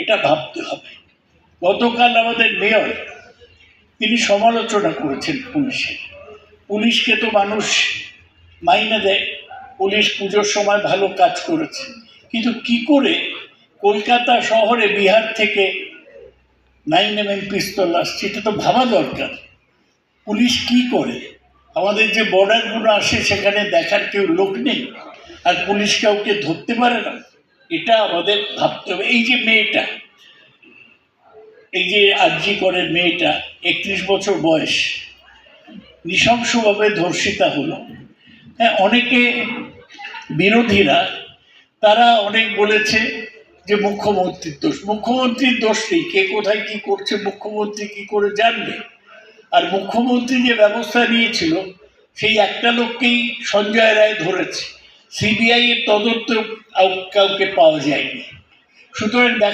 এটা ভাবতে হবে। গতকাল আমাদের মেয়র তিনি সমালোচনা করেছেন পুলিশকে তো মানুষ মাইনে দেয়, পুলিশ পুজোর সময় ভালো কাজ করেছে, কিন্তু কি করে কলকাতা শহরে বিহার থেকে 9mm পিস্তল আসছে এটা তো ভাবা দরকার। পুলিশ কি করে? আমাদের যে বর্ডারগুলো আসে সেখানে দেখার কেউ লোক নেই, আর পুলিশ কাউকে ধরতে পারে না। এটা আমাদের ভাবতে হবে। এই যে মেয়েটা, এই যে আরজি করের মেয়েটা, 31 বছর বয়স, নৃশংসভাবে ধর্ষিতা হলো। হ্যাঁ, অনেকে বিরোধীরা তারা অনেক বলেছে যে মুখ্যমন্ত্রীর দোষ। মুখ্যমন্ত্রীর দোষ নেই, কে কোথায় কি করছে মুখ্যমন্ত্রী কি করে জানবে? আর মুখ্যমন্ত্রী যে ব্যবস্থা নিয়েছিল সেই একটা লোককেই সঞ্জয় রায় ধরেছে, সিবিআই এর তদন্ত কাউকে পাওয়া যায়নি। সুতরাং দেখা